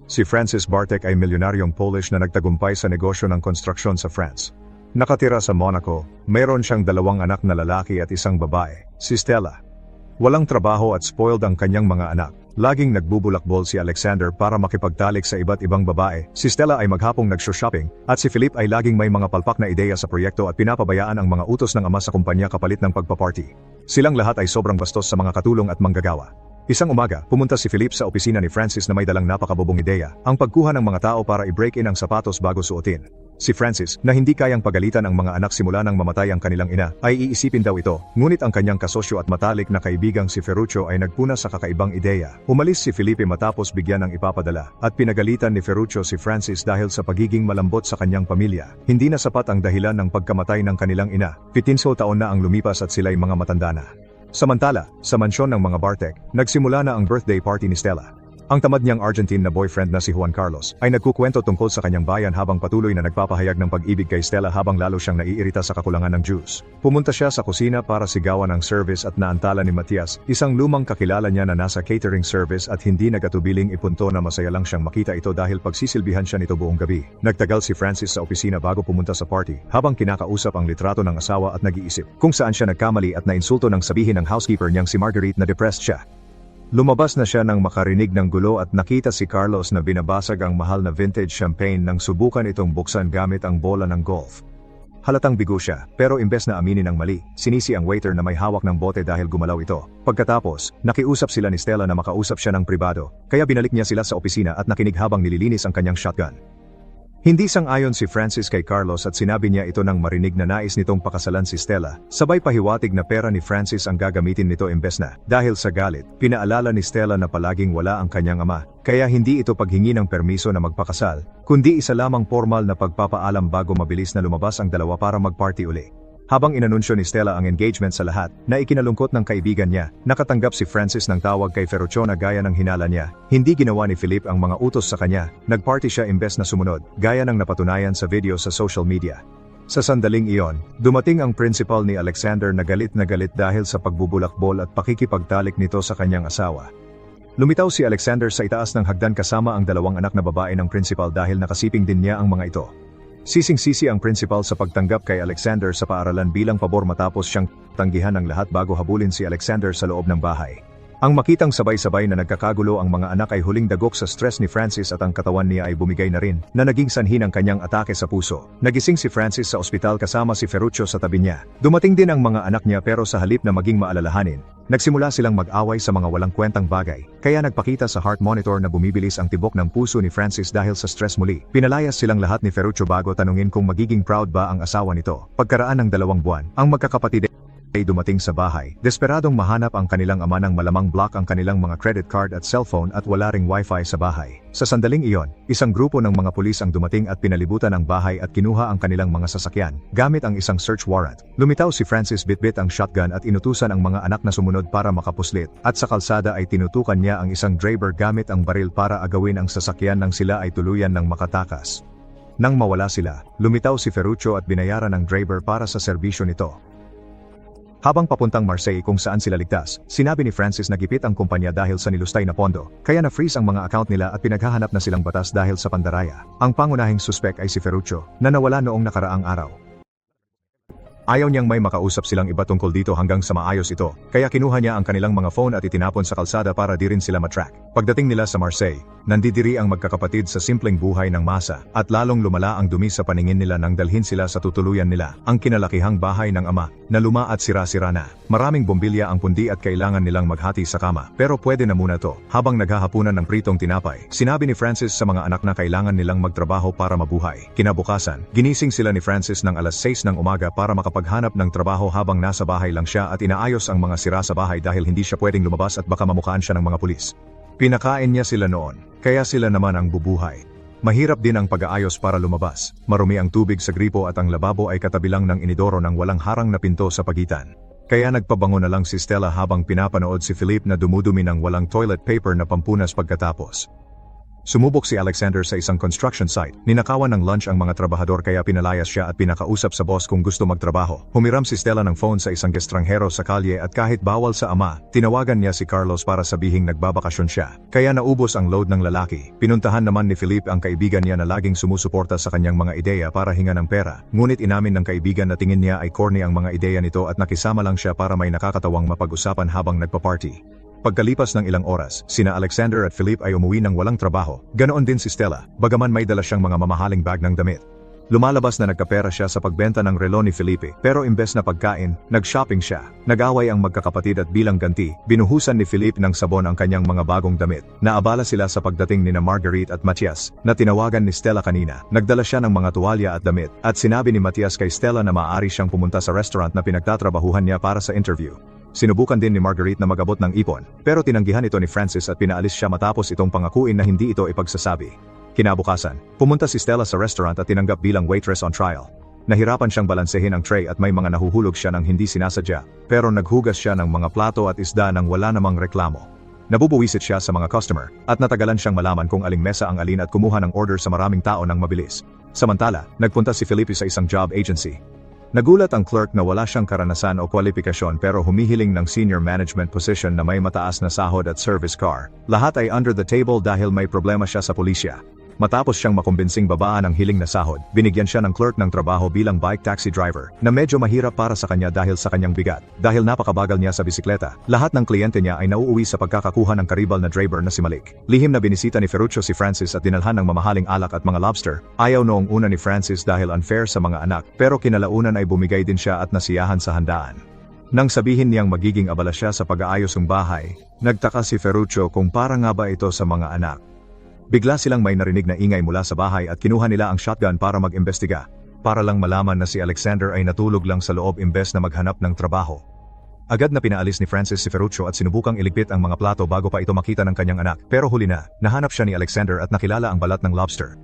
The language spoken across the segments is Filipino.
Si Francis Bartek ay milyonaryong Polish na nagtagumpay sa negosyo ng konstruksyon sa France. Nakatira sa Monaco, mayroon siyang 2 anak na lalaki at 1 babae, si Stella. Walang trabaho at spoiled ang kanyang mga anak. Laging nagbubulakbol si Alexander para makipagtalik sa iba't ibang babae. Si Stella ay maghapong nag-shopping, at si Philip ay laging may mga palpak na ideya sa proyekto at pinapabayaan ang mga utos ng ama sa kumpanya kapalit ng pagpaparty. Silang lahat ay sobrang bastos sa mga katulong at manggagawa. Isang umaga, pumunta si Philip sa opisina ni Francis na may dalang napakabubong ideya, ang pagkuha ng mga tao para i-break in ang sapatos bago suotin. Si Francis, na hindi kayang pagalitan ang mga anak simula nang mamatay ang kanilang ina, ay iisipin daw ito, ngunit ang kanyang kasosyo at matalik na kaibigang si Ferruccio ay nagpuna sa kakaibang ideya. Umalis si Felipe matapos bigyan ng ipapadala, at pinagalitan ni Ferruccio si Francis dahil sa pagiging malambot sa kanyang pamilya. Hindi na sapat ang dahilan ng pagkamatay ng kanilang ina. 15 taon na ang lumipas at sila'y mga matanda na. Samantala, sa mansyon ng mga Bartek, nagsimula na ang birthday party ni Stella. Ang tamad niyang Argentine na boyfriend na si Juan Carlos ay nagkukwento tungkol sa kanyang bayan habang patuloy na nagpapahayag ng pag-ibig kay Stella habang lalo siyang naiirita sa kakulangan ng juice. Pumunta siya sa kusina para sigawan ang service at naantala ni Matias, isang lumang kakilala niya na nasa catering service at hindi nagatubiling ipunto na masaya lang siyang makita ito dahil pagsisilbihan siya nito buong gabi. Nagtagal si Francis sa opisina bago pumunta sa party habang kinakausap ang litrato ng asawa at nag-iisip kung saan siya nagkamali at nainsulto ng sabihin ng housekeeper niyang si Marguerite na depressed siya. Lumabas na siya nang makarinig ng gulo at nakita si Carlos na binabasag ang mahal na vintage champagne nang subukan itong buksan gamit ang bola ng golf. Halatang bigo siya, pero imbes na aminin ang mali, sinisi ang waiter na may hawak ng bote dahil gumalaw ito. Pagkatapos, nakiusap sila ni Stella na makausap siya ng pribado, kaya binalik niya sila sa opisina at nakinig habang nililinis ang kanyang shotgun. Hindi sang-ayon si Francis kay Carlos at sinabi niya ito nang marinig na nais nitong pakasalan si Stella. Sabay pahiwatig na pera ni Francis ang gagamitin nito imbes na. Dahil sa galit, pinaalala ni Stella na palaging wala ang kanyang ama, kaya hindi ito paghingi ng permiso na magpakasal, kundi isa lamang formal na pagpapaalam bago mabilis na lumabas ang dalawa para magparty uli. Habang inanunsyo ni Stella ang engagement sa lahat, na ikinalungkot ng kaibigan niya, nakatanggap si Francis ng tawag kay Ferruccio na gaya ng hinala niya. Hindi ginawa ni Philip ang mga utos sa kanya, nagparty siya imbes na sumunod, gaya ng napatunayan sa video sa social media. Sa sandaling iyon, dumating ang principal ni Alexander na galit dahil sa pagbubulakbol at pakikipagtalik nito sa kanyang asawa. Lumitaw si Alexander sa itaas ng hagdan kasama ang 2 anak na babae ng principal dahil nakasiping din niya ang mga ito. Sising-sisi ang principal sa pagtanggap kay Alexander sa paaralan bilang pabor matapos siyang tanggihan ng lahat bago habulin si Alexander sa loob ng bahay. Ang makitang sabay-sabay na nagkakagulo ang mga anak ay huling dagok sa stress ni Francis at ang katawan niya ay bumigay na rin, na naging sanhi ng kanyang atake sa puso. Nagising si Francis sa ospital kasama si Ferruccio sa tabi niya. Dumating din ang mga anak niya pero sa halip na maging maalalahanin, nagsimula silang mag-away sa mga walang kwentang bagay, kaya nagpakita sa heart monitor na bumibilis ang tibok ng puso ni Francis dahil sa stress muli. Pinalayas silang lahat ni Ferruccio bago tanungin kung magiging proud ba ang asawa nito. Pagkaraan ng 2 buwan, ang magkakapatid ay dumating sa bahay. Desperadong mahanap ang kanilang ama nang malamang block ang kanilang mga credit card at cellphone at wala ring wifi sa bahay. Sa sandaling iyon, isang grupo ng mga pulis ang dumating at pinalibutan ang bahay at kinuha ang kanilang mga sasakyan, gamit ang isang search warrant. Lumitaw si Francis bitbit ang shotgun at inutusan ang mga anak na sumunod para makapuslit, at sa kalsada ay tinutukan niya ang isang driver gamit ang baril para agawin ang sasakyan nang sila ay tuluyan ng makatakas. Nang mawala sila, lumitaw si Ferruccio at binayaran ang driver para sa serbisyo nito. Habang papuntang Marseille kung saan sila ligtas, sinabi ni Francis na gipit ang kumpanya dahil sa nilustay na pondo, kaya na-freeze ang mga account nila at pinaghahanap na silang batas dahil sa pandaraya. Ang pangunahing suspek ay si Ferruccio, na nawala noong nakaraang araw. Ayaw niyang may makausap silang iba tungkol dito hanggang sa maayos ito, kaya kinuha niya ang kanilang mga phone at itinapon sa kalsada para di rin sila matrack. Pagdating nila sa Marseille, nandidiri ang magkakapatid sa simpleng buhay ng masa, at lalong lumala ang dumi sa paningin nila nang dalhin sila sa tutuluyan nila, ang kinalakihang bahay ng ama, na luma at sira-sira na. Maraming bombilya ang pundi at kailangan nilang maghati sa kama, pero pwede na muna to. Habang naghahapunan ng pritong tinapay, sinabi ni Francis sa mga anak na kailangan nilang magtrabaho para mabuhay. Kinabukasan, ginising sila ni Francis ng alas 6 ng umaga para makapaghanap ng trabaho habang nasa bahay lang siya at inaayos ang mga sira sa bahay dahil hindi siya pwedeng lumabas at baka mamukhaan siya ng mga pulis. Pinakain niya sila noon, kaya sila naman ang bubuhay. Mahirap din ang pag-aayos para lumabas. Marumi ang tubig sa gripo at ang lababo ay katabi lang ng inidoro ng walang harang na pinto sa pagitan. Kaya nagpabango na lang si Stella habang pinapanood si Philip na dumudumi ng walang toilet paper na pampunas pagkatapos. Sumubok si Alexander sa isang construction site. Ninakawan ng lunch ang mga trabahador kaya pinalayas siya at pinakausap sa boss kung gusto magtrabaho. Humiram si Stella ng phone sa isang estranghero sa kalye at kahit bawal sa ama, tinawagan niya si Carlos para sabihing nagbabakasyon siya. Kaya naubos ang load ng lalaki. Pinuntahan naman ni Felipe ang kaibigan niya na laging sumusuporta sa kanyang mga ideya para hinga ng pera. Ngunit inamin ng kaibigan na tingin niya ay corny ang mga ideya nito at nakisama lang siya para may nakakatawang mapag-usapan habang nagpa-party. Pagkalipas ng ilang oras, sina Alexander at Felipe ay umuwi ng walang trabaho. Ganoon din si Stella, bagaman may dala siyang mga mamahaling bag ng damit. Lumalabas na nagkapera siya sa pagbenta ng relo ni Felipe, pero imbes na pagkain, nag-shopping siya. Nag-away ang magkakapatid at bilang ganti, binuhusan ni Felipe ng sabon ang kanyang mga bagong damit. Naabala sila sa pagdating ni Marguerite at Matias, na tinawagan ni Stella kanina. Nagdala siya ng mga tuwalya at damit, at sinabi ni Matias kay Stella na maaari siyang pumunta sa restaurant na pinagtatrabahuhan niya para sa interview. Sinubukan din ni Marguerite na mag-abot ng ipon, pero tinanggihan ito ni Francis at pinaalis siya matapos itong pangakuin na hindi ito ipagsasabi. Kinabukasan, pumunta si Stella sa restaurant at tinanggap bilang waitress on trial. Nahirapan siyang balansehin ang tray at may mga nahuhulog siya ng hindi sinasadya, pero naghugas siya ng mga plato at isda nang wala namang reklamo. Nabubuwisit siya sa mga customer, at natagalan siyang malaman kung aling mesa ang alin at kumuha ng order sa maraming tao ng mabilis. Samantala, nagpunta si Felipe sa isang job agency. Nagulat ang clerk na wala siyang karanasan o kwalifikasyon pero humihiling ng senior management position na may mataas na sahod at service car. Lahat ay under the table dahil may problema siya sa pulisya. Matapos siyang makumbinsing babaan ang hiling na sahod, binigyan siya ng clerk ng trabaho bilang bike taxi driver, na medyo mahirap para sa kanya dahil sa kanyang bigat. Dahil napakabagal niya sa bisikleta, lahat ng kliyente niya ay nauuwi sa pagkakakuha ng karibal na driver na si Malik. Lihim na binisita ni Ferruccio si Francis at dinalhan ng mamahaling alak at mga lobster. Ayaw noong una ni Francis dahil unfair sa mga anak, pero kinalaunan ay bumigay din siya at nasiyahan sa handaan. Nang sabihin niyang magiging abala siya sa pag-aayos ng bahay, nagtaka si Ferruccio kung para nga ba ito sa mga anak. Bigla silang may narinig na ingay mula sa bahay at kinuha nila ang shotgun para mag-imbestiga. Para lang malaman na si Alexander ay natulog lang sa loob imbes na maghanap ng trabaho. Agad na pinaalis ni Francis si Ferruccio at sinubukang iligpit ang mga plato bago pa ito makita ng kanyang anak. Pero huli na, nahanap siya ni Alexander at nakilala ang balat ng lobster.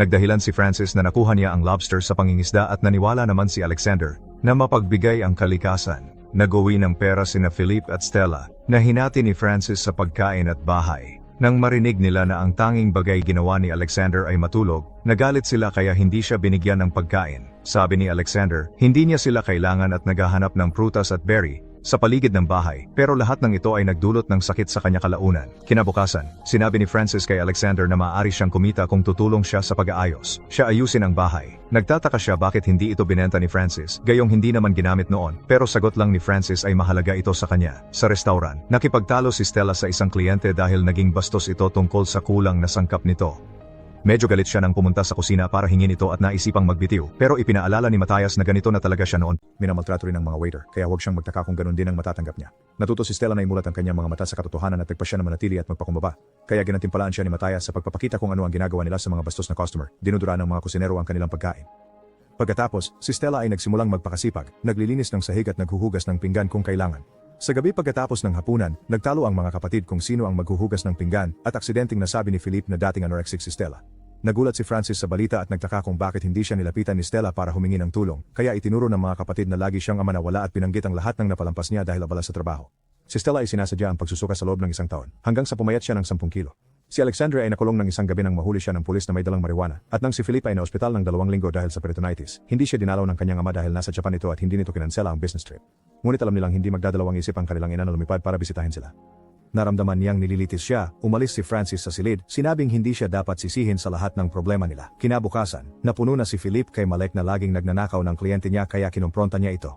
Nagdahilan si Francis na nakuha niya ang lobster sa pangingisda at naniwala naman si Alexander na mapagbigay ang kalikasan. Nag-uwi ng pera sina Felipe at Stella na hinati ni Francis sa pagkain at bahay. Nang marinig nila na ang tanging bagay ginawa ni Alexander ay matulog, nagalit sila kaya hindi siya binigyan ng pagkain. Sabi ni Alexander, hindi niya sila kailangan at naghahanap ng prutas at berry sa paligid ng bahay, pero lahat ng ito ay nagdulot ng sakit sa kanya kalaunan. Kinabukasan, sinabi ni Francis kay Alexander na maaari siyang kumita kung tutulong siya sa pag-aayos. Siya ayusin ang bahay. Nagtataka siya bakit hindi ito binenta ni Francis, gayong hindi naman ginamit noon, pero sagot lang ni Francis ay mahalaga ito sa kanya. Sa restaurant, nakipagtalo si Stella sa isang kliyente dahil naging bastos ito tungkol sa kulang na sangkap nito. Medyo galit siya nang pumunta sa kusina para hingin ito at naisipang magbitiw, pero ipinaalala ni Matias na ganito na talaga siya noon. Minamaltrato rin ng mga waiter, kaya huwag siyang magtaka kung ganun din ang matatanggap niya. Natuto si Stella na imulat ang kanyang mga mata sa katotohanan at nagpa siya na manatili at magpakumbaba. Kaya ginantimpalaan siya ni Matias sa pagpapakita kung ano ang ginagawa nila sa mga bastos na customer. Dinudura ng mga kusinero ang kanilang pagkain. Pagkatapos, si Stella ay nagsimulang magpakasipag, naglilinis ng sahig at naghuhugas ng pinggan kung kailangan. Sa gabi pagkatapos ng hapunan, nagtalo ang mga kapatid kung sino ang maghuhugas ng pinggan at aksidenteng nasabi ni Felipe na dating anorexic si Stella. Nagulat si Francis sa balita at nagtaka kung bakit hindi siya nilapitan ni Stella para humingi ng tulong, kaya itinuro ng mga kapatid na lagi siyang ama na wala at pinanggit ang lahat ng napalampas niya dahil abala sa trabaho. Si Stella ay sinasadya ang pagsusuka sa loob ng 1 taon, hanggang sa pumayat siya ng 10 kilo. Si Alexander ay nakulong ng isang gabi nang mahuli siya ng pulis na may dalang marijuana, at nang si Felipe ay naospital ng 2 linggo dahil sa peritonitis, hindi siya dinalaw ng kanyang ama dahil nasa Japan ito at hindi nito kinansela ang business trip. Ngunit alam nilang hindi magdadalawang isip ang kanilang ina na lumipad para bisitahin sila. Naramdaman niyang nililitis siya, umalis si Francis sa silid, sinabing hindi siya dapat sisihin sa lahat ng problema nila. Kinabukasan, napuno na si Felipe kay Malek na laging nagnanakaw ng kliyente niya kaya kinumpronta niya ito.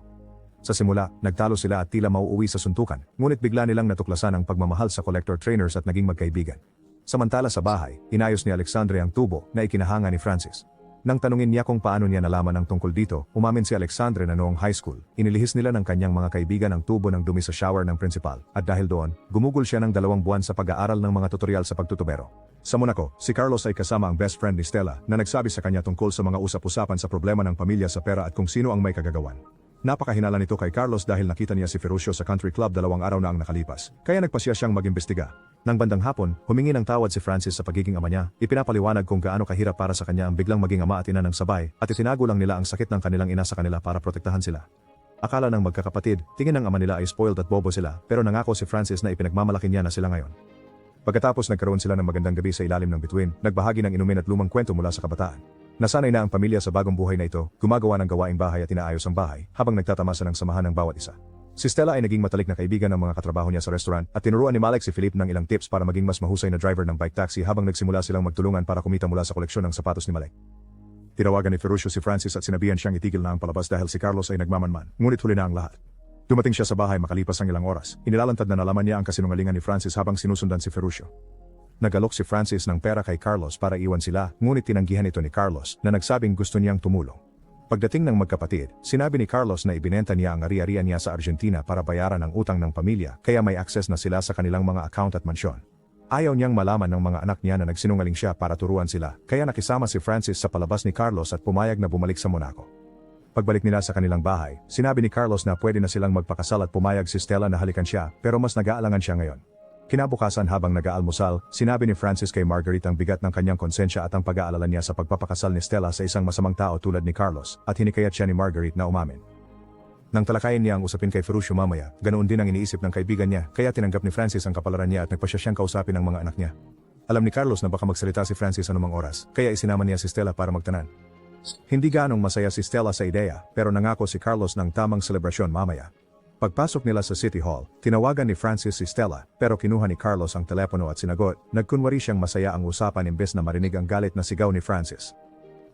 Sa simula, nagtalo sila at tila mauuwi sa suntukan, ngunit bigla nilang natuklasan ang pagmamahal sa collector trainers at naging magkaibigan. Samantala sa bahay, inayos ni Alexandre ang tubo na ikinahanga ni Francis. Nang tanungin niya kung paano niya nalaman ang tungkol dito, umamin si Alexandre na noong high school, inilihis nila ng kanyang mga kaibigan ang tubo ng dumi sa shower ng principal, at dahil doon, gumugol siya ng 2 buwan sa pag-aaral ng mga tutorial sa pagtutubero. Sa Monaco, si Carlos ay kasama ang best friend ni Stella na nagsabi sa kanya tungkol sa mga usap-usapan sa problema ng pamilya sa pera at kung sino ang may kagagawan. Napakahinala nito kay Carlos dahil nakita niya si Ferruccio sa country club 2 araw na ang nakalipas, kaya nagpasya siyang mag-imbestiga. Nang bandang hapon, humingi ng tawad si Francis sa pagiging ama niya, ipinapaliwanag kung gaano kahirap para sa kanya ang biglang maging ama at ina ng sabay, at itinago lang nila ang sakit ng kanilang ina sa kanila para protektahan sila. Akala ng magkakapatid, tingin ng ama nila ay spoiled at bobo sila, pero nangako si Francis na ipinagmamalaki niya na sila ngayon. Pagkatapos nagkaroon sila ng magandang gabi sa ilalim ng bituin, nagbahagi ng inumin at lumang kwento mula sa kabataan. Nasanay na ang pamilya sa bagong buhay na ito, gumagawa ng gawaing bahay at inaayos ang bahay, habang nagtatamasa ng samahan ng bawat isa. Si Stella ay naging matalik na kaibigan ng mga katrabaho niya sa restaurant at tinuruan ni Malik si Philip ng ilang tips para maging mas mahusay na driver ng bike taxi habang nagsimula silang magtulungan para kumita mula sa koleksyon ng sapatos ni Malik. Tinawagan ni Ferruccio si Francis at sinabihan siyang itigil na ang palabas dahil si Carlos ay nagmamanman, ngunit huli na ang lahat. Dumating siya sa bahay makalipas ang ilang oras, inilalantad na nalaman niya ang kasinungalingan ni Francis habang sinusundan si Ferruccio. Nagalok si Francis ng pera kay Carlos para iwan sila, ngunit tinanggihan ito ni Carlos na nagsabing gusto niyang tumulong. Pagdating ng magkapatid, sinabi ni Carlos na ibinenta niya ang ari-arian niya sa Argentina para bayaran ang utang ng pamilya kaya may access na sila sa kanilang mga account at mansyon. Ayaw niyang malaman ng mga anak niya na nagsinungaling siya para turuan sila, kaya nakisama si Francis sa palabas ni Carlos at pumayag na bumalik sa Monaco. Pagbalik nila sa kanilang bahay, sinabi ni Carlos na pwede na silang magpakasal at pumayag si Stella na halikan siya, pero mas nag-aalangan siya ngayon. Kinabukasan habang nag-aalmusal, sinabi ni Francis kay Marguerite ang bigat ng kanyang konsensya at ang pag-aalala niya sa pagpapakasal ni Stella sa isang masamang tao tulad ni Carlos, at hinikayat siya ni Marguerite na umamin. Nang talakayin niya ang usapin kay Ferruccio mamaya, ganoon din ang iniisip ng kaibigan niya, kaya tinanggap ni Francis ang kapalaran niya at nagpasya siyang kausapin ang mga anak niya. Alam ni Carlos na baka magsalita si Francis anumang oras, kaya isinama niya si Stella para magtanan. Hindi gaanong masaya si Stella sa ideya, pero nangako si Carlos ng tamang selebrasyon mamaya. Pagpasok nila sa City Hall, tinawagan ni Francis si Stella, pero kinuha ni Carlos ang telepono at sinagot, nagkunwari siyang masaya ang usapan imbes na marinig ang galit na sigaw ni Francis.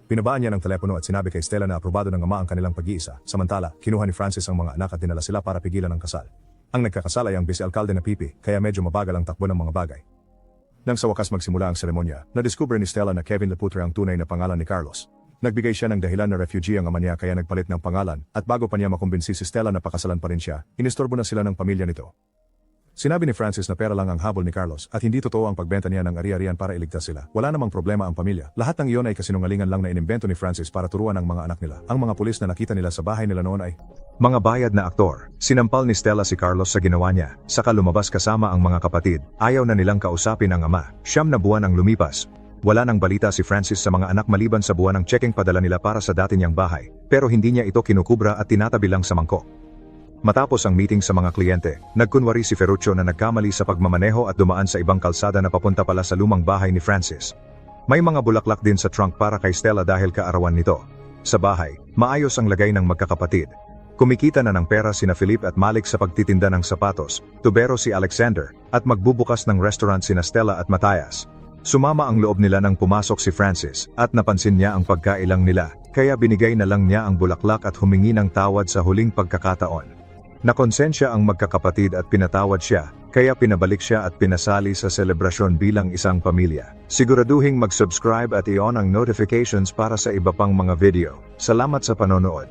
Pinabaan niya ng telepono at sinabi kay Stella na aprobado ng ama ang kanilang pag-iisa, samantala, kinuha ni Francis ang mga anak at dinala sila para pigilan ang kasal. Ang nagkakasal ay ang vice-alkalde na Pipi, kaya medyo mabagal ang takbo ng mga bagay. Nang sa wakas magsimula ang seremonya, nadiskubre ni Stella na Kevin Leputre ang tunay na pangalan ni Carlos. Nagbigay siya ng dahilan na refugee ang ama niya kaya nagpalit ng pangalan, at bago pa niya makumbinsi si Stella na pakasalan pa rin siya, inistorbo na sila ng pamilya nito. Sinabi ni Francis na pera lang ang habol ni Carlos at hindi totoo ang pagbenta niya ng ari-arian para iligtas sila. Wala namang problema ang pamilya. Lahat ng iyon ay kasinungalingan lang na inimbento ni Francis para turuan ang mga anak nila. Ang mga pulis na nakita nila sa bahay nila noon ay mga bayad na aktor. Sinampal ni Stella si Carlos sa ginawa niya, saka lumabas kasama ang mga kapatid. Ayaw na nilang kausapin ang ama. 9 na buwan ang lumipas. Wala nang balita si Francis sa mga anak maliban sa buwan ng checking padala nila para sa dati niyang bahay, pero hindi niya ito kinukubra at tinatabi lang sa mangkok. Matapos ang meeting sa mga kliyente, nagkunwari si Ferruccio na nagkamali sa pagmamaneho at dumaan sa ibang kalsada na papunta pala sa lumang bahay ni Francis. May mga bulaklak din sa trunk para kay Stella dahil kaarawan nito. Sa bahay, maayos ang lagay ng magkakapatid. Kumikita na ng pera sina Philip at Malik sa pagtitinda ng sapatos, tubero si Alexander, at magbubukas ng restaurant sina Stella at Matthias. Sumama ang loob nila nang pumasok si Francis at napansin niya ang pagkailang nila, kaya binigay na lang niya ang bulaklak at humingi ng tawad sa huling pagkakataon. Nakonsensya ang magkakapatid at pinatawad siya, kaya pinabalik siya at pinasali sa selebrasyon bilang isang pamilya. Siguraduhing mag-subscribe at i-on ang notifications para sa iba pang mga video. Salamat sa panonood.